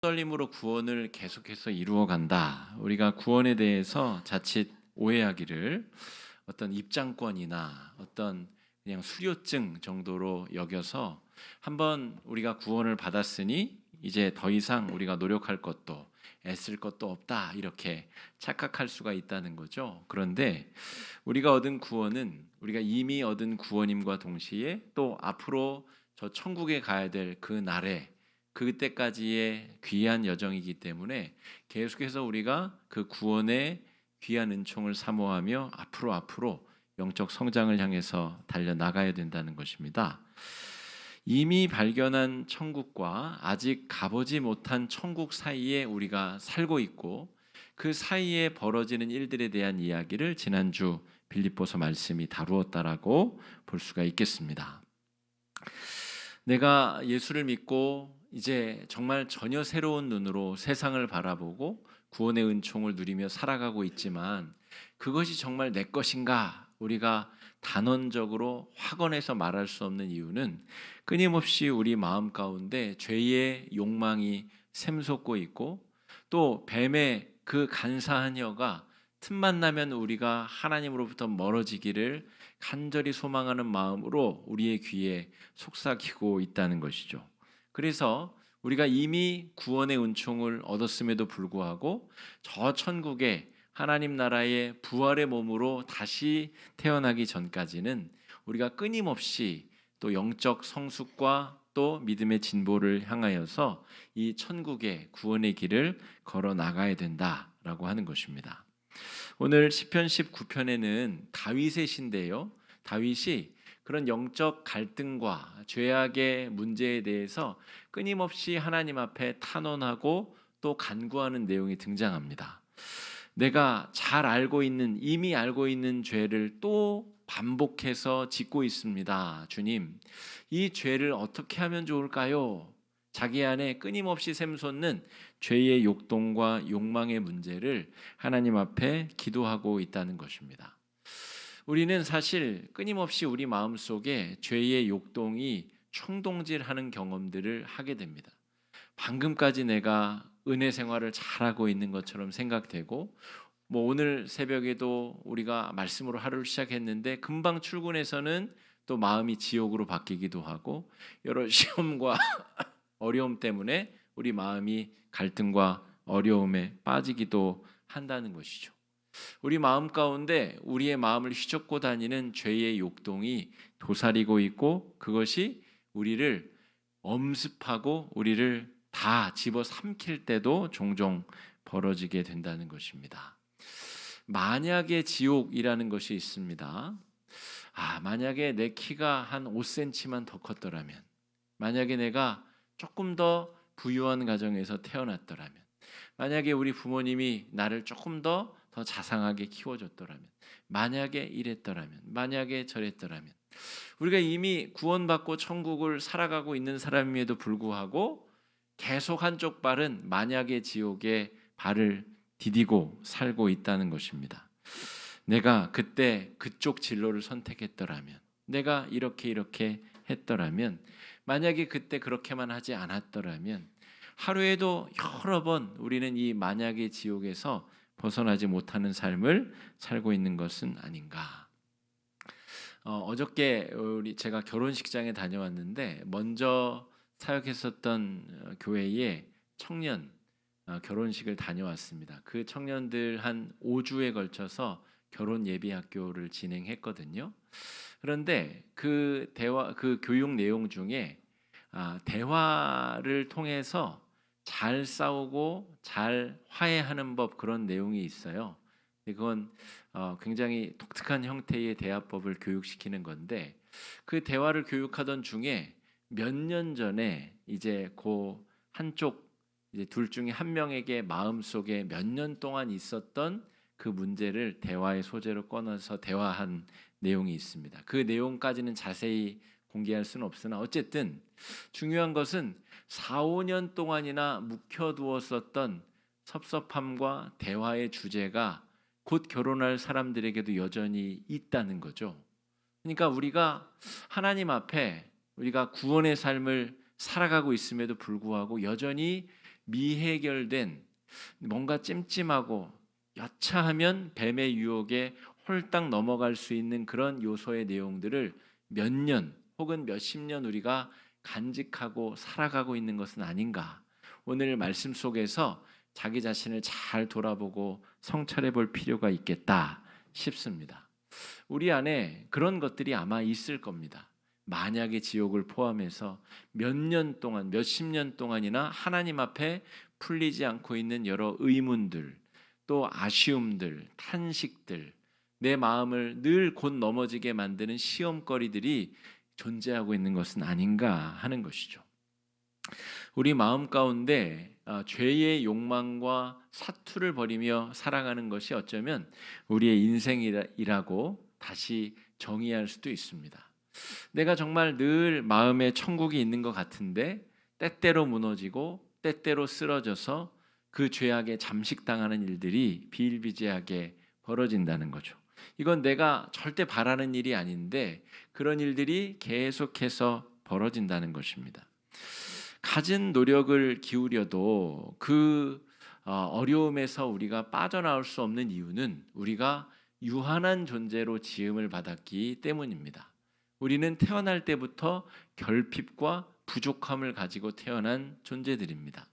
떨림으로 구원을 계속해서 이루어 간다. 우리가 구원에 대해서 자칫 오해하기를 어떤 입장권이나 어떤 그냥 수료증 정도로 여겨서 한번 우리가 구원을 받았으니 이제 더 이상 우리가 노력할 것도 애쓸 것도 없다 이렇게 착각할 수가 있다는 거죠. 그런데 우리가 얻은 구원은 우리가 이미 얻은 구원임과 동시에 또 앞으로 저 천국에 가야 될 그 날에 그때까지의 귀한 여정이기 때문에 계속해서 우리가 그 구원의 귀한 은총을 사모하며 앞으로 영적 성장을 향해서 달려 나가야 된다는 것입니다. 이미 발견한 천국과 아직 가보지 못한 천국 사이에 우리가 살고 있고 그 사이에 벌어지는 일들에 대한 이야기를 지난주 빌립보서 말씀이 다루었다라고 볼 수가 있겠습니다. 내가 예수를 믿고 이제 정말 전혀 새로운 눈으로 세상을 바라보고 구원의 은총을 누리며 살아가고 있지만 그것이 정말 내 것인가 우리가 단언적으로 확언해서 말할 수 없는 이유는 끊임없이 우리 마음 가운데 죄의 욕망이 샘솟고 있고 또 뱀의 그 간사한 혀가 틈만 나면 우리가 하나님으로부터 멀어지기를 간절히 소망하는 마음으로 우리의 귀에 속삭이고 있다는 것이죠. 그래서 우리가 이미 구원의 은총을 얻었음에도 불구하고 저 천국에 하나님 나라의 부활의 몸으로 다시 태어나기 전까지는 우리가 끊임없이 또 영적 성숙과 또 믿음의 진보를 향하여서 이 천국의 구원의 길을 걸어 나가야 된다라고 하는 것입니다. 오늘 시편 19편에는 다윗의 시인데요. 다윗이 그런 영적 갈등과 죄악의 문제에 대해서 끊임없이 하나님 앞에 탄원하고 또 간구하는 내용이 등장합니다. 내가 잘 알고 있는 이미 알고 있는 죄를 또 반복해서 짓고 있습니다. 주님, 이 죄를 어떻게 하면 좋을까요? 자기 안에 끊임없이 샘솟는 죄의 욕동과 욕망의 문제를 하나님 앞에 기도하고 있다는 것입니다. 우리는 사실 끊임없이 우리 마음속에 죄의 욕동이 충동질하는 경험들을 하게 됩니다. 방금까지 내가 은혜 생활을 잘하고 있는 것처럼 생각되고 오늘 새벽에도 우리가 말씀으로 하루를 시작했는데 금방 출근해서는 또 마음이 지옥으로 바뀌기도 하고 여러 시험과 어려움 때문에 우리 마음이 갈등과 어려움에 빠지기도 한다는 것이죠. 우리 마음 가운데 우리의 마음을 휘젓고 다니는 죄의 욕동이 도사리고 있고 그것이 우리를 엄습하고 우리를 다 집어삼킬 때도 종종 벌어지게 된다는 것입니다. 만약의 지옥이라는 것이 있습니다. 만약에 내 키가 한 5cm만 더 컸더라면, 만약에 내가 조금 더 부유한 가정에서 태어났더라면, 만약에 우리 부모님이 나를 조금 더 자상하게 키워줬더라면, 만약에 이랬더라면, 만약에 저랬더라면, 우리가 이미 구원받고 천국을 살아가고 있는 사람임에도 불구하고 계속 한쪽 발은 만약의 지옥에 발을 디디고 살고 있다는 것입니다. 내가 그때 그쪽 진로를 선택했더라면, 내가 이렇게 했더라면, 만약에 그때 그렇게만 하지 않았더라면, 하루에도 여러 번 우리는 이 만약의 지옥에서 벗어나지 못하는 삶을 살고 있는 것은 아닌가. 어저께 제가 결혼식장에 다녀왔는데 먼저 사역했었던 교회에 청년 결혼식을 다녀왔습니다. 그 청년들 한 5주에 걸쳐서 결혼 예비 학교를 진행했거든요. 그런데 그 교육 내용 중에 대화를 통해서 잘 싸우고 잘 화해하는 법 그런 내용이 있어요. 그건 굉장히 독특한 형태의 대화법을 교육시키는 건데 그 대화를 교육하던 중에 몇 년 전에 이제 그 한쪽 이제 둘 중에 한 명에게 마음속에 몇 년 동안 있었던 그 문제를 대화의 소재로 꺼내서 대화한 내용이 있습니다. 그 내용까지는 자세히 공개할 수는 없으나 어쨌든 중요한 것은 4, 5년 동안이나 묵혀두었었던 섭섭함과 대화의 주제가 곧 결혼할 사람들에게도 여전히 있다는 거죠. 그러니까 우리가 하나님 앞에 우리가 구원의 삶을 살아가고 있음에도 불구하고 여전히 미해결된 뭔가 찜찜하고 여차하면 뱀의 유혹에 홀딱 넘어갈 수 있는 그런 요소의 내용들을 몇 년 혹은 몇십 년 우리가 간직하고 살아가고 있는 것은 아닌가. 오늘 말씀 속에서 자기 자신을 잘 돌아보고 성찰해 볼 필요가 있겠다 싶습니다. 우리 안에 그런 것들이 아마 있을 겁니다. 만약의 지옥을 포함해서 몇 년 동안, 몇십 년 동안이나 하나님 앞에 풀리지 않고 있는 여러 의문들, 또 아쉬움들, 탄식들, 내 마음을 늘 곧 넘어지게 만드는 시험거리들이 존재하고 있는 것은 아닌가 하는 것이죠. 우리 마음 가운데 죄의 욕망과 사투를 벌이며 살아가는 것이 어쩌면 우리의 인생이라고 다시 정의할 수도 있습니다. 내가 정말 늘 마음에 천국이 있는 것 같은데 때때로 무너지고 때때로 쓰러져서 그 죄악에 잠식당하는 일들이 비일비재하게 벌어진다는 거죠. 이건 내가 절대 바라는 일이 아닌데 그런 일들이 계속해서 벌어진다는 것입니다. 갖은 노력을 기울여도 그 어려움에서 우리가 빠져나올 수 없는 이유는 우리가 유한한 존재로 지음을 받았기 때문입니다. 우리는 태어날 때부터 결핍과 부족함을 가지고 태어난 존재들입니다.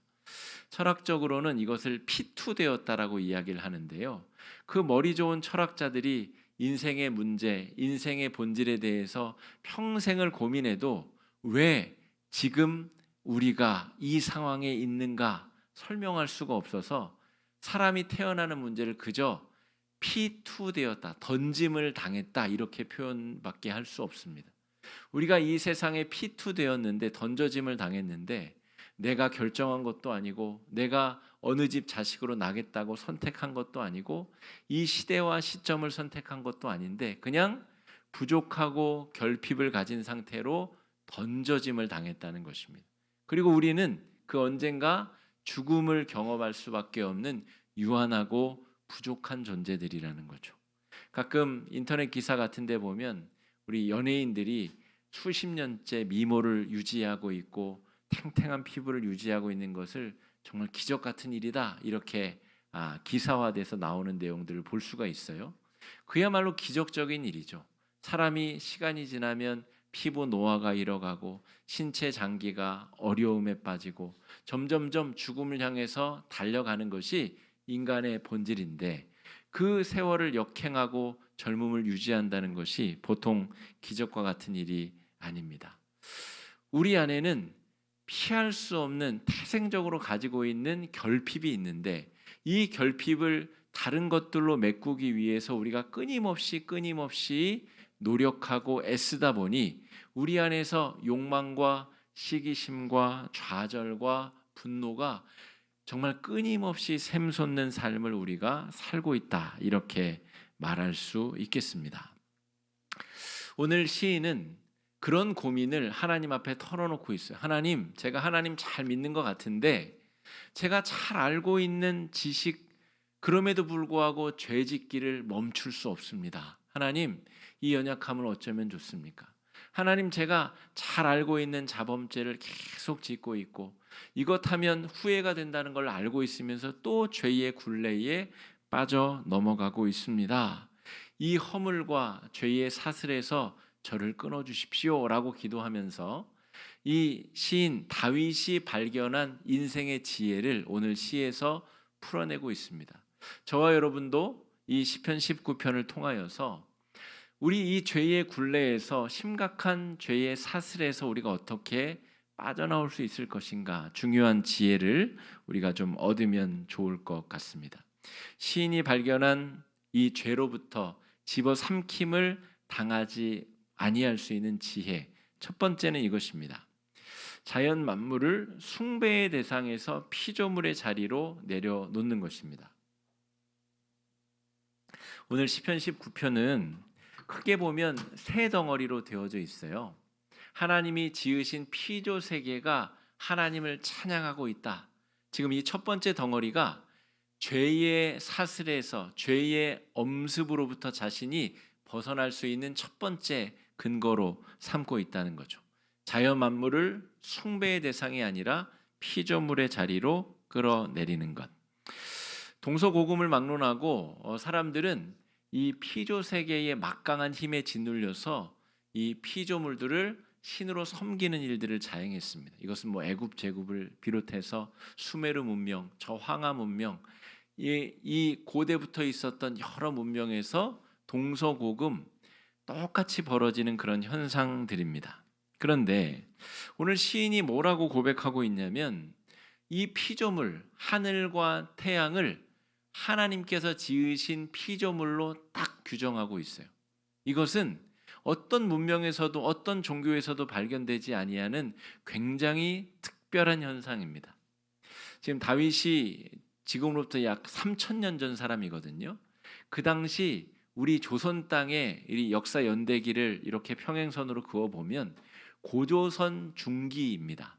철학적으로는 이것을 피투되었다라고 이야기를 하는데요. 그 머리 좋은 철학자들이 인생의 문제, 인생의 본질에 대해서 평생을 고민해도 왜 지금 우리가 이 상황에 있는가 설명할 수가 없어서 사람이 태어나는 문제를 그저 피투되었다, 던짐을 당했다 이렇게 표현밖에 할 수 없습니다. 우리가 이 세상에 피투되었는데 던져짐을 당했는데 내가 결정한 것도 아니고 내가 어느 집 자식으로 나겠다고 선택한 것도 아니고 이 시대와 시점을 선택한 것도 아닌데 그냥 부족하고 결핍을 가진 상태로 던져짐을 당했다는 것입니다. 그리고 우리는 그 언젠가 죽음을 경험할 수밖에 없는 유한하고 부족한 존재들이라는 거죠. 가끔 인터넷 기사 같은 데 보면 우리 연예인들이 수십 년째 미모를 유지하고 있고 탱탱한 피부를 유지하고 있는 것을 정말 기적 같은 일이다 이렇게 기사화돼서 나오는 내용들을 볼 수가 있어요. 그야말로 기적적인 일이죠. 사람이 시간이 지나면 피부 노화가 일어가고 신체 장기가 어려움에 빠지고 점점점 죽음을 향해서 달려가는 것이 인간의 본질인데 그 세월을 역행하고 젊음을 유지한다는 것이 보통 기적과 같은 일이 아닙니다. 우리 안에는 피할 수 없는 태생적으로 가지고 있는 결핍이 있는데 이 결핍을 다른 것들로 메꾸기 위해서 우리가 끊임없이 노력하고 애쓰다 보니 우리 안에서 욕망과 시기심과 좌절과 분노가 정말 끊임없이 샘솟는 삶을 우리가 살고 있다 이렇게 말할 수 있겠습니다. 오늘 시인은 그런 고민을 하나님 앞에 털어놓고 있어요. 하나님, 제가 하나님 잘 믿는 것 같은데 제가 잘 알고 있는 지식 그럼에도 불구하고 죄 짓기를 멈출 수 없습니다. 하나님, 이 연약함을 어쩌면 좋습니까? 하나님, 제가 잘 알고 있는 자범죄를 계속 짓고 있고 이것 하면 후회가 된다는 걸 알고 있으면서 또 죄의 굴레에 빠져 넘어가고 있습니다. 이 허물과 죄의 사슬에서 저를 끊어주십시오라고 기도하면서 이 시인 다윗이 발견한 인생의 지혜를 오늘 시에서 풀어내고 있습니다. 저와 여러분도 이 시편 19편을 통하여서 우리 이 죄의 굴레에서 심각한 죄의 사슬에서 우리가 어떻게 빠져나올 수 있을 것인가 중요한 지혜를 우리가 좀 얻으면 좋을 것 같습니다. 시인이 발견한 이 죄로부터 집어삼킴을 당하지 아니할 수 있는 지혜 첫 번째는 이것입니다. 자연 만물을 숭배의 대상에서 피조물의 자리로 내려놓는 것입니다. 오늘 시편 19편은 크게 보면 세 덩어리로 되어져 있어요. 하나님이 지으신 피조 세계가 하나님을 찬양하고 있다. 지금 이 첫 번째 덩어리가 죄의 사슬에서 죄의 엄습으로부터 자신이 벗어날 수 있는 첫 번째 근거로 삼고 있다는 거죠. 자연 만물을 숭배의 대상이 아니라 피조물의 자리로 끌어내리는 것. 동서고금을 막론하고 사람들은 이 피조 세계의 막강한 힘에 짓눌려서 이 피조물들을 신으로 섬기는 일들을 자행했습니다. 이것은 뭐 애굽 제국을 비롯해서 수메르 문명, 저 황하 문명, 이 고대부터 있었던 여러 문명에서 동서고금 똑같이 벌어지는 그런 현상들입니다. 그런데 오늘 시인이 뭐라고 고백하고 있냐면 이 피조물, 하늘과 태양을 하나님께서 지으신 피조물로 딱 규정하고 있어요. 이것은 어떤 문명에서도 어떤 종교에서도 발견되지 아니하는 굉장히 특별한 현상입니다. 지금 다윗이 지금으로부터 약 3,000년 전 사람이거든요. 그 당시 우리 조선 땅의 이 역사 연대기를 이렇게 평행선으로 그어보면 고조선 중기입니다.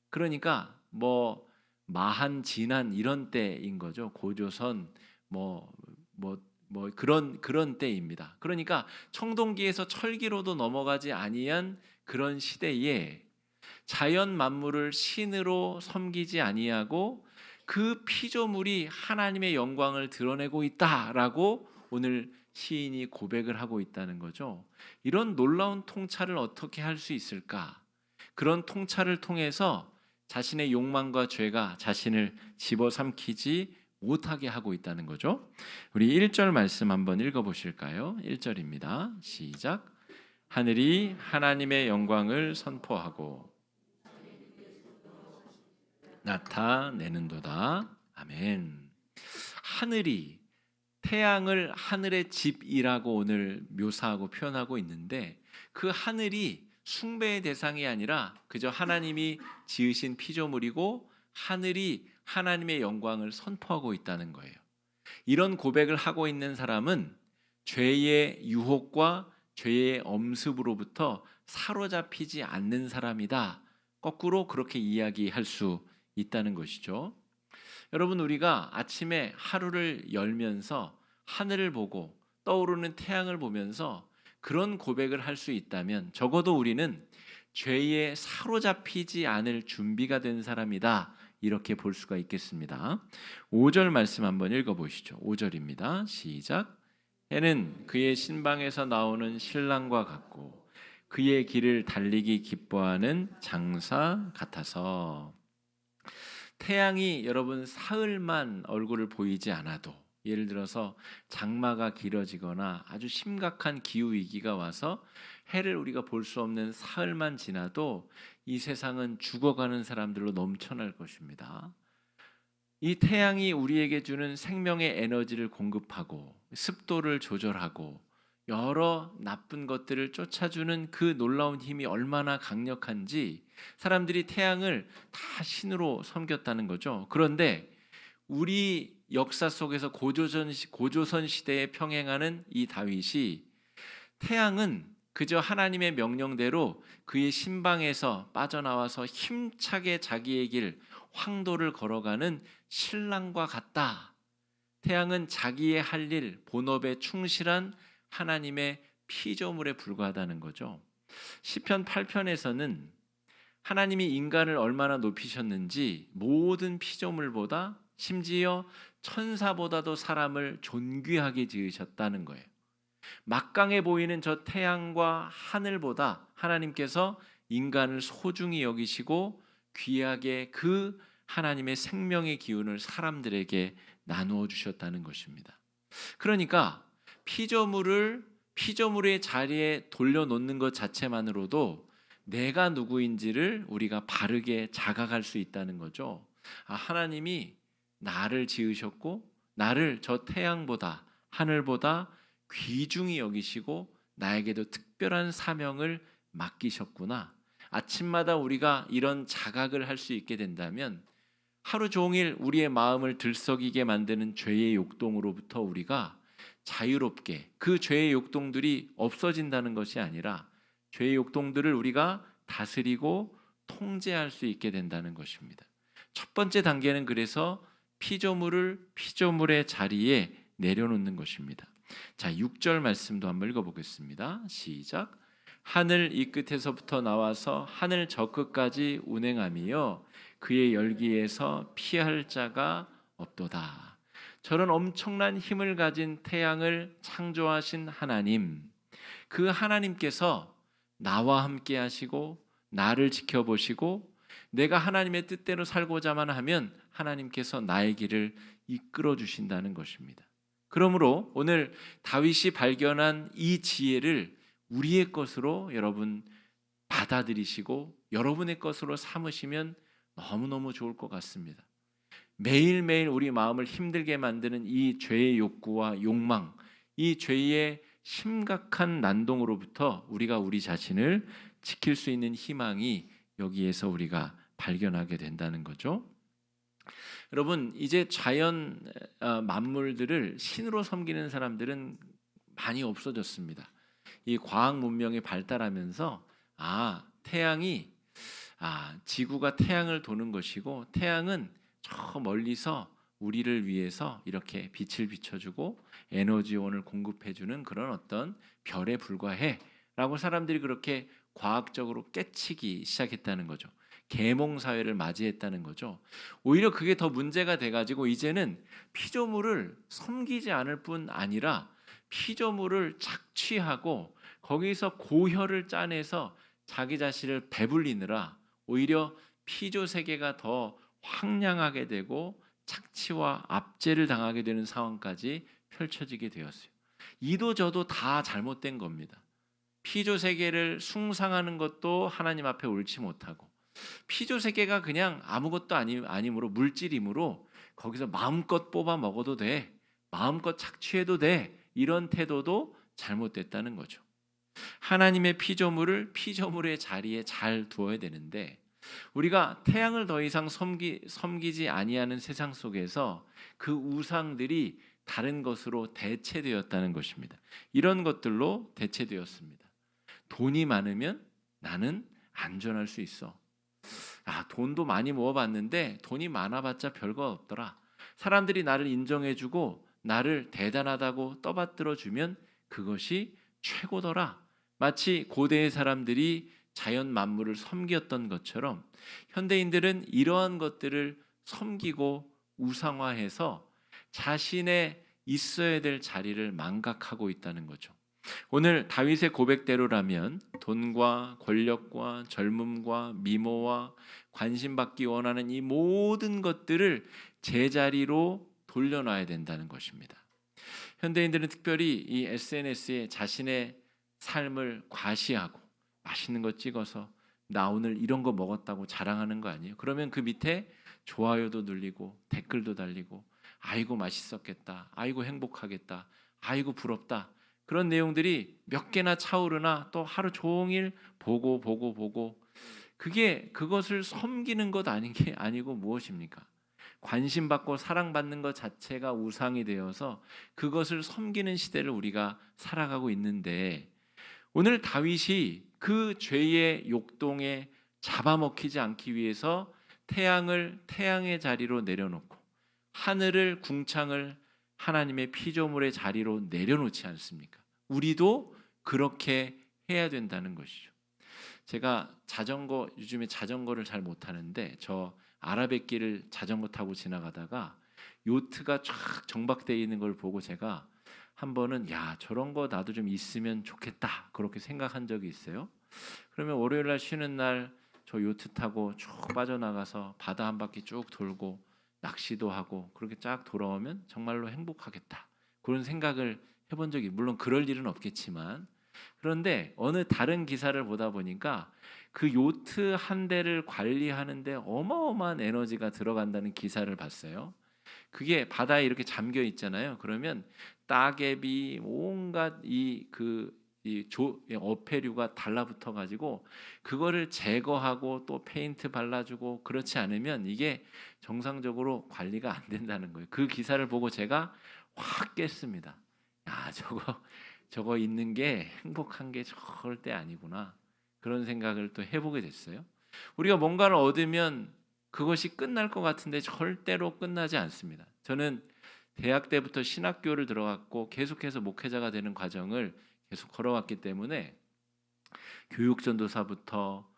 그러니까 뭐 마한, 진한 이런 때인 거죠. 고조선 그런 때입니다. 그러니까 청동기에서 철기로도 넘어가지 아니한 그런 시대에 자연 만물을 신으로 섬기지 아니하고 그 피조물이 하나님의 영광을 드러내고 있다라고 오늘 시인이 고백을 하고 있다는 거죠. 이런 놀라운 통찰을 어떻게 할 수 있을까? 그런 통찰을 통해서 자신의 욕망과 죄가 자신을 집어삼키지 못하게 하고 있다는 거죠. 우리 1절 말씀 한번 읽어보실까요? 1절입니다. 시작. 하늘이 하나님의 영광을 선포하고 나타내는도다. 아멘. 하늘이 태양을 하늘의 집이라고 오늘 묘사하고 표현하고 있는데 그 하늘이 숭배의 대상이 아니라 그저 하나님이 지으신 피조물이고 하늘이 하나님의 영광을 선포하고 있다는 거예요. 이런 고백을 하고 있는 사람은 죄의 유혹과 죄의 엄습으로부터 사로잡히지 않는 사람이다. 거꾸로 그렇게 이야기할 수 있다는 것이죠. 여러분, 우리가 아침에 하루를 열면서 하늘을 보고 떠오르는 태양을 보면서 그런 고백을 할 수 있다면 적어도 우리는 죄에 사로잡히지 않을 준비가 된 사람이다. 이렇게 볼 수가 있겠습니다. 5절 말씀 한번 읽어보시죠. 5절입니다. 시작. 해는 그의 신방에서 나오는 신랑과 같고 그의 길을 달리기 기뻐하는 장사 같아서. 태양이 여러분 사흘만 얼굴을 보이지 않아도, 예를 들어서 장마가 길어지거나 아주 심각한 기후 위기가 와서 해를 우리가 볼 수 없는 사흘만 지나도 이 세상은 죽어가는 사람들로 넘쳐날 것입니다. 이 태양이 우리에게 주는 생명의 에너지를 공급하고 습도를 조절하고 여러 나쁜 것들을 쫓아주는 그 놀라운 힘이 얼마나 강력한지 사람들이 태양을 다 신으로 섬겼다는 거죠. 그런데 우리 역사 속에서 고조선 시대에 평행하는 이 다윗이 태양은 그저 하나님의 명령대로 그의 신방에서 빠져나와서 힘차게 자기의 길 황도를 걸어가는 신랑과 같다. 태양은 자기의 할 일 본업에 충실한 하나님의 피조물에 불과하다는 거죠. 시편 8편에서는 하나님이 인간을 얼마나 높이셨는지 모든 피조물보다 심지어 천사보다도 사람을 존귀하게 지으셨다는 거예요. 막강해 보이는 저 태양과 하늘보다 하나님께서 인간을 소중히 여기시고 귀하게 그 하나님의 생명의 기운을 사람들에게 나누어 주셨다는 것입니다. 그러니까 피조물의 자리에 돌려놓는 것 자체만으로도 내가 누구인지를 우리가 바르게 자각할 수 있다는 거죠. 하나님이 나를 지으셨고 나를 저 태양보다 하늘보다 귀중히 여기시고 나에게도 특별한 사명을 맡기셨구나. 아침마다 우리가 이런 자각을 할 수 있게 된다면 하루 종일 우리의 마음을 들썩이게 만드는 죄의 욕동으로부터 우리가 자유롭게, 그 죄의 욕동들이 없어진다는 것이 아니라 죄의 욕동들을 우리가 다스리고 통제할 수 있게 된다는 것입니다. 첫 번째 단계는 그래서 피조물을 피조물의 자리에 내려놓는 것입니다. 자, 6절 말씀도 한번 읽어보겠습니다. 시작. 하늘 이 끝에서부터 나와서 하늘 저 끝까지 운행하며 그의 열기에서 피할 자가 없도다. 저런 엄청난 힘을 가진 태양을 창조하신 하나님, 그 하나님께서 나와 함께 하시고 나를 지켜보시고 내가 하나님의 뜻대로 살고자만 하면 하나님께서 나의 길을 이끌어 주신다는 것입니다. 그러므로 오늘 다윗이 발견한 이 지혜를 우리의 것으로 여러분 받아들이시고 여러분의 것으로 삼으시면 너무너무 좋을 것 같습니다. 매일매일 우리 마음을 힘들게 만드는 이 죄의 욕구와 욕망, 이 죄의 심각한 난동으로부터 우리가 우리 자신을 지킬 수 있는 희망이 여기에서 우리가 발견하게 된다는 거죠. 여러분, 이제 자연 만물들을 신으로 섬기는 사람들은 많이 없어졌습니다. 이 과학 문명이 발달하면서 태양이 지구가 태양을 도는 것이고 태양은 저 멀리서 우리를 위해서 이렇게 빛을 비춰주고 에너지원을 공급해주는 그런 어떤 별에 불과해라고 사람들이 그렇게 과학적으로 깨치기 시작했다는 거죠. 계몽 사회를 맞이했다는 거죠. 오히려 그게 더 문제가 돼가지고 이제는 피조물을 섬기지 않을 뿐 아니라 피조물을 착취하고 거기서 고혈을 짜내서 자기 자신을 배불리느라 오히려 피조 세계가 더 황량하게 되고 착취와 압제를 당하게 되는 상황까지 펼쳐지게 되었어요. 이도 저도 다 잘못된 겁니다. 피조 세계를 숭상하는 것도 하나님 앞에 옳지 못하고 피조 세계가 그냥 아무것도 아니므로 물질이므로 거기서 마음껏 뽑아 먹어도 돼, 마음껏 착취해도 돼, 이런 태도도 잘못됐다는 거죠. 하나님의 피조물을 피조물의 자리에 잘 두어야 되는데 우리가 태양을 더 이상 섬기지 아니하는 세상 속에서 그 우상들이 다른 것으로 대체되었다는 것입니다. 이런 것들로 대체되었습니다. 돈이 많으면 나는 안전할 수 있어. 돈도 많이 모아봤는데 돈이 많아봤자 별거 없더라. 사람들이 나를 인정해주고 나를 대단하다고 떠받들어주면 그것이 최고더라. 마치 고대의 사람들이 자연 만물을 섬겼던 것처럼 현대인들은 이러한 것들을 섬기고 우상화해서 자신의 있어야 될 자리를 망각하고 있다는 거죠. 오늘 다윗의 고백대로라면 돈과 권력과 젊음과 미모와 관심받기 원하는 이 모든 것들을 제자리로 돌려놔야 된다는 것입니다. 현대인들은 특별히 이 SNS에 자신의 삶을 과시하고 맛있는 거 찍어서 나 오늘 이런 거 먹었다고 자랑하는 거 아니에요? 그러면 그 밑에 좋아요도 눌리고 댓글도 달리고 아이고 맛있었겠다, 아이고 행복하겠다, 아이고 부럽다, 그런 내용들이 몇 개나 차오르나 또 하루 종일 보고 그것을 섬기는 것 아니고 무엇입니까? 관심받고 사랑받는 것 자체가 우상이 되어서 그것을 섬기는 시대를 우리가 살아가고 있는데 오늘 다윗이 그 죄의 욕동에 잡아먹히지 않기 위해서 태양을 태양의 자리로 내려놓고 하늘을 궁창을 하나님의 피조물의 자리로 내려놓지 않습니까? 우리도 그렇게 해야 된다는 것이죠. 제가 요즘에 자전거를 잘 못하는데 저 아라뱃길을 자전거 타고 지나가다가 요트가 쫙 정박되어 있는 걸 보고 제가 한 번은 저런 거 나도 좀 있으면 좋겠다 그렇게 생각한 적이 있어요. 그러면 월요일 날 쉬는 날 저 요트 타고 쭉 빠져나가서 바다 한 바퀴 쭉 돌고 낚시도 하고 그렇게 쫙 돌아오면 정말로 행복하겠다 그런 생각을 해본 적이, 물론 그럴 일은 없겠지만, 그런데 어느 다른 기사를 보다 보니까 그 요트 한 대를 관리하는데 어마어마한 에너지가 들어간다는 기사를 봤어요. 그게 바다에 이렇게 잠겨 있잖아요. 그러면 따개비 온갖 어패류가 달라붙어 가지고 그거를 제거하고 또 페인트 발라주고 그렇지 않으면 이게 정상적으로 관리가 안 된다는 거예요. 그 기사를 보고 제가 확 깼습니다. 저거 있는 게 행복한 게 절대 아니구나. 그런 생각을 또 해보게 됐어요. 우리가 뭔가를 얻으면 그것이 끝날 것 같은데 절대로 끝나지 않습니다. 저는 대학 때부터 신학교를 들어갔고 계속해서 목회자가 되는 과정을 계속 걸어왔기 때문에 교육전도사부터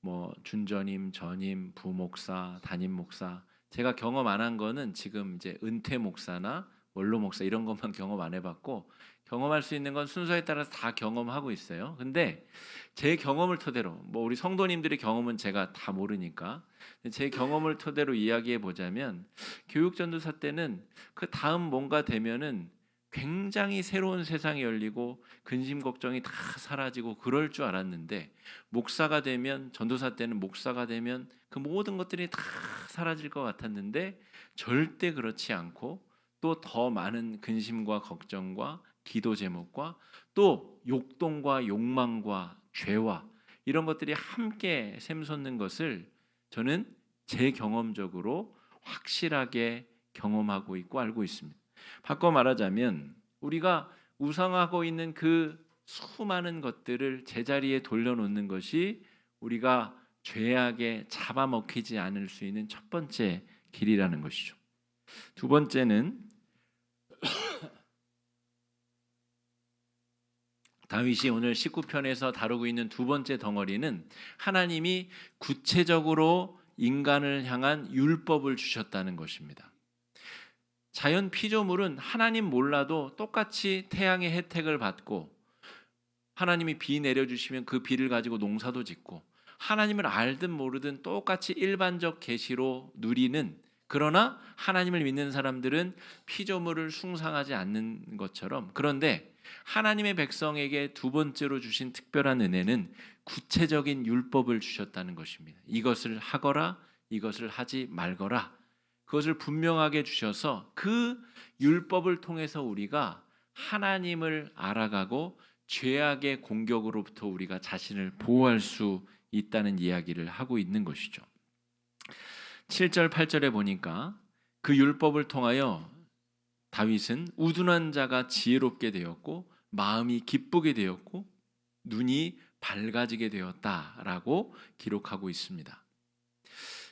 뭐 준전임, 전임, 부목사, 담임 목사, 제가 경험 안 한 거는 지금 이제 은퇴 목사나 원로 목사 이런 것만 경험 안 해봤고, 경험할 수 있는 건 순서에 따라서 다 경험하고 있어요. 근데 제 경험을 토대로, 뭐 우리 성도님들의 경험은 제가 다 모르니까 제 경험을 토대로 이야기해 보자면, 교육전도사 때는 그 다음 뭔가 되면은 굉장히 새로운 세상이 열리고 근심 걱정이 다 사라지고 그럴 줄 알았는데, 목사가 되면, 전도사 때는 목사가 되면 그 모든 것들이 다 사라질 것 같았는데 절대 그렇지 않고, 또 더 많은 근심과 걱정과 기도 제목과 또 욕동과 욕망과 죄와 이런 것들이 함께 샘솟는 것을 저는 제 경험적으로 확실하게 경험하고 있고 알고 있습니다. 바꿔 말하자면, 우리가 우상하고 있는 그 수많은 것들을 제자리에 돌려놓는 것이 우리가 죄악에 잡아먹히지 않을 수 있는 첫 번째 길이라는 것이죠. 두 번째는, 다윗이 오늘 19편에서 다루고 있는 두 번째 덩어리는, 하나님이 구체적으로 인간을 향한 율법을 주셨다는 것입니다. 자연 피조물은 하나님 몰라도 똑같이 태양의 혜택을 받고, 하나님이 비 내려주시면 그 비를 가지고 농사도 짓고, 하나님을 알든 모르든 똑같이 일반적 계시로 누리는, 그러나 하나님을 믿는 사람들은 피조물을 숭상하지 않는 것처럼, 그런데 하나님의 백성에게 두 번째로 주신 특별한 은혜는 구체적인 율법을 주셨다는 것입니다. 이것을 하거라, 이것을 하지 말거라, 그것을 분명하게 주셔서 그 율법을 통해서 우리가 하나님을 알아가고 죄악의 공격으로부터 우리가 자신을 보호할 수 있다는 이야기를 하고 있는 것이죠. 7절 8절에 보니까 그 율법을 통하여 다윗은 우둔한 자가 지혜롭게 되었고 마음이 기쁘게 되었고 눈이 밝아지게 되었다라고 기록하고 있습니다.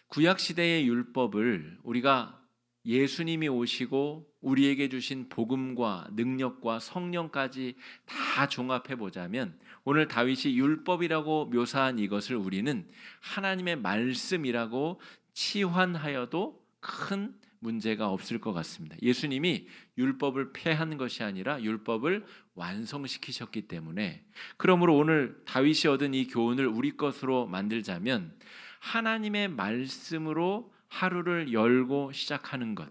구약 시대의 율법을 우리가 예수님이 오시고 우리에게 주신 복음과 능력과 성령까지 다 종합해 보자면, 오늘 다윗이 율법이라고 묘사한 이것을 우리는 하나님의 말씀이라고 치환하여도 큰 문제가 없을 것 같습니다. 예수님이 율법을 폐한 것이 아니라 율법을 완성시키셨기 때문에, 그러므로 오늘 다윗이 얻은 이 교훈을 우리 것으로 만들자면, 하나님의 말씀으로 하루를 열고 시작하는 것,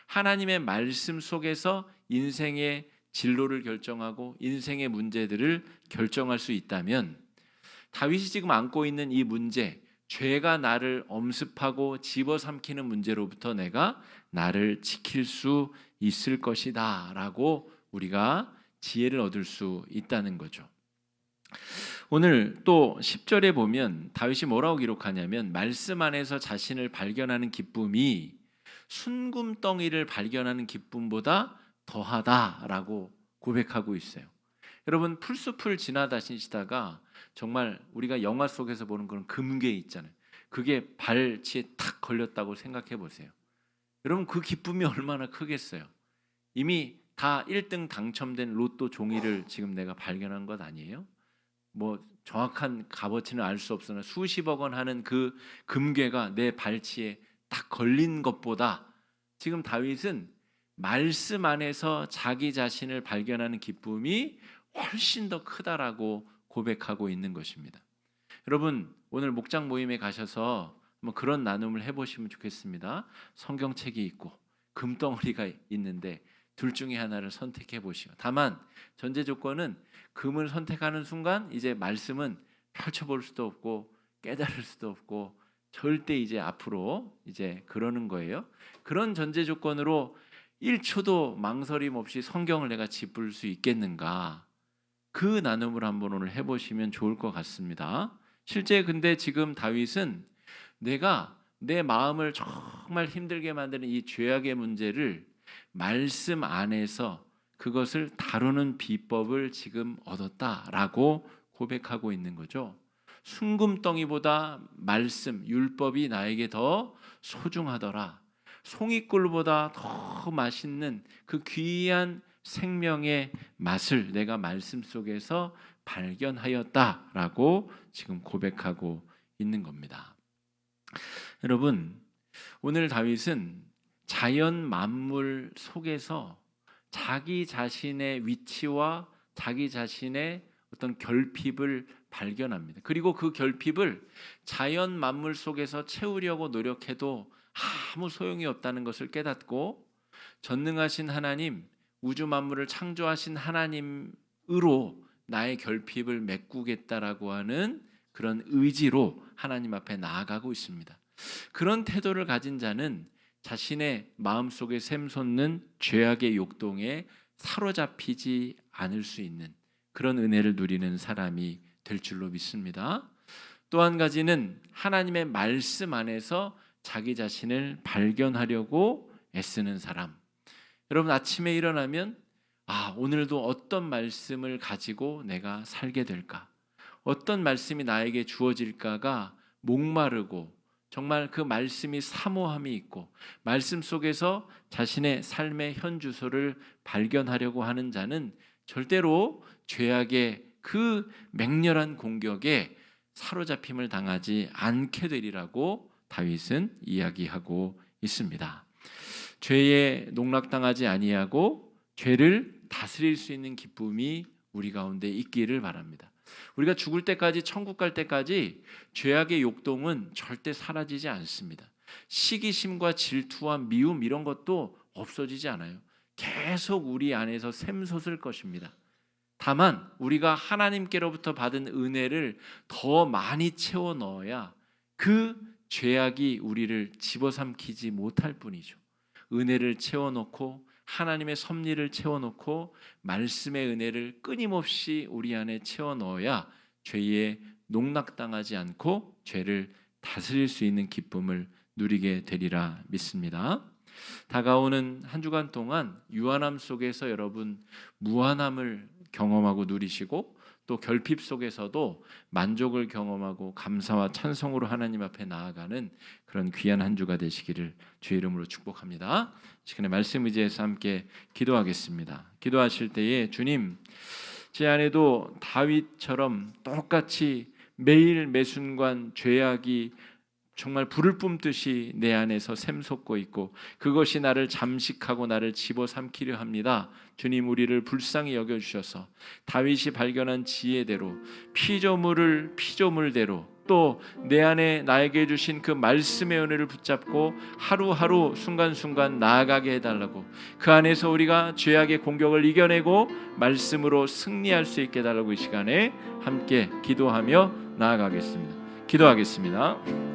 하나님의 말씀 속에서 인생의 진로를 결정하고 인생의 문제들을 결정할 수 있다면, 다윗이 지금 안고 있는 이 문제, 죄가 나를 엄습하고 집어삼키는 문제로부터 내가 나를 지킬 수 있을 것이다 라고 우리가 지혜를 얻을 수 있다는 거죠. 오늘 또 10절에 보면 다윗이 뭐라고 기록하냐면, 말씀 안에서 자신을 발견하는 기쁨이 순금덩이를 발견하는 기쁨보다 더하다라고 고백하고 있어요. 여러분, 풀숲을 지나다니시다가 정말 우리가 영화 속에서 보는 그런 금괴 있잖아요. 그게 발치에 탁 걸렸다고 생각해 보세요. 여러분, 그 기쁨이 얼마나 크겠어요. 이미 다 1등 당첨된 로또 종이를 지금 내가 발견한 것 아니에요? 뭐 정확한 값어치는 알 수 없으나 수십억 원 하는 그 금괴가 내 발치에 딱 걸린 것보다, 지금 다윗은 말씀 안에서 자기 자신을 발견하는 기쁨이 훨씬 더 크다라고 고백하고 있는 것입니다. 여러분, 오늘 목장 모임에 가셔서 뭐 그런 나눔을 해보시면 좋겠습니다. 성경책이 있고 금덩어리가 있는데 둘 중에 하나를 선택해 보시오. 다만 전제 조건은, 금을 선택하는 순간 이제 말씀은 펼쳐볼 수도 없고 깨달을 수도 없고 절대 이제 앞으로 이제 그러는 거예요. 그런 전제 조건으로 1초도 망설임 없이 성경을 내가 짚을 수 있겠는가, 그 나눔을 한번 오늘 해보시면 좋을 것 같습니다. 실제 근데 지금 다윗은 내가 내 마음을 정말 힘들게 만드는 이 죄악의 문제를 말씀 안에서 그것을 다루는 비법을 지금 얻었다라고 고백하고 있는 거죠. 순금덩이보다 말씀, 율법이 나에게 더 소중하더라. 송이꿀보다 더 맛있는 그 귀한 생명의 맛을 내가 말씀 속에서 발견하였다라고 지금 고백하고 있는 겁니다. 여러분, 오늘 다윗은 자연 만물 속에서 자기 자신의 위치와 자기 자신의 어떤 결핍을 발견합니다. 그리고 그 결핍을 자연 만물 속에서 채우려고 노력해도 아무 소용이 없다는 것을 깨닫고 전능하신 하나님, 우주 만물을 창조하신 하나님으로 나의 결핍을 메꾸겠다라고 하는 그런 의지로 하나님 앞에 나아가고 있습니다. 그런 태도를 가진 자는 자신의 마음속에 샘솟는 죄악의 욕동에 사로잡히지 않을 수 있는 그런 은혜를 누리는 사람이 될 줄로 믿습니다. 또 한 가지는 하나님의 말씀 안에서 자기 자신을 발견하려고 애쓰는 사람. 여러분, 아침에 일어나면 오늘도 어떤 말씀을 가지고 내가 살게 될까? 어떤 말씀이 나에게 주어질까가 목마르고 정말 그 말씀이 사모함이 있고 말씀 속에서 자신의 삶의 현주소를 발견하려고 하는 자는 절대로 죄악의 그 맹렬한 공격에 사로잡힘을 당하지 않게 되리라고 다윗은 이야기하고 있습니다. 죄에 농락당하지 아니하고 죄를 다스릴 수 있는 기쁨이 우리 가운데 있기를 바랍니다. 우리가 죽을 때까지, 천국 갈 때까지 죄악의 욕동은 절대 사라지지 않습니다. 시기심과 질투와 미움 이런 것도 없어지지 않아요. 계속 우리 안에서 샘솟을 것입니다. 다만 우리가 하나님께로부터 받은 은혜를 더 많이 채워 넣어야 그 죄악이 우리를 집어삼키지 못할 뿐이죠. 은혜를 채워놓고 하나님의 섭리를 채워놓고 말씀의 은혜를 끊임없이 우리 안에 채워넣어야 죄에 농락당하지 않고 죄를 다스릴 수 있는 기쁨을 누리게 되리라 믿습니다. 다가오는 한 주간 동안 유한함 속에서 여러분 무한함을 경험하고 누리시고 또 결핍 속에서도 만족을 경험하고 감사와 찬송으로 하나님 앞에 나아가는 그런 귀한 한 주가 되시기를 주의 이름으로 축복합니다. 시간에 말씀 의지해서 함께 기도하겠습니다. 기도하실 때에 주님, 제 안에도 다윗처럼 똑같이 매일 매순간 죄악이 정말 불을 뿜듯이 내 안에서 샘솟고 있고 그것이 나를 잠식하고 나를 집어삼키려 합니다. 주님, 우리를 불쌍히 여겨주셔서 다윗이 발견한 지혜대로 피조물을 피조물대로 또 내 안에 나에게 주신 그 말씀의 은혜를 붙잡고 하루하루 순간순간 나아가게 해달라고, 그 안에서 우리가 죄악의 공격을 이겨내고 말씀으로 승리할 수 있게 해달라고 이 시간에 함께 기도하며 나아가겠습니다. 기도하겠습니다.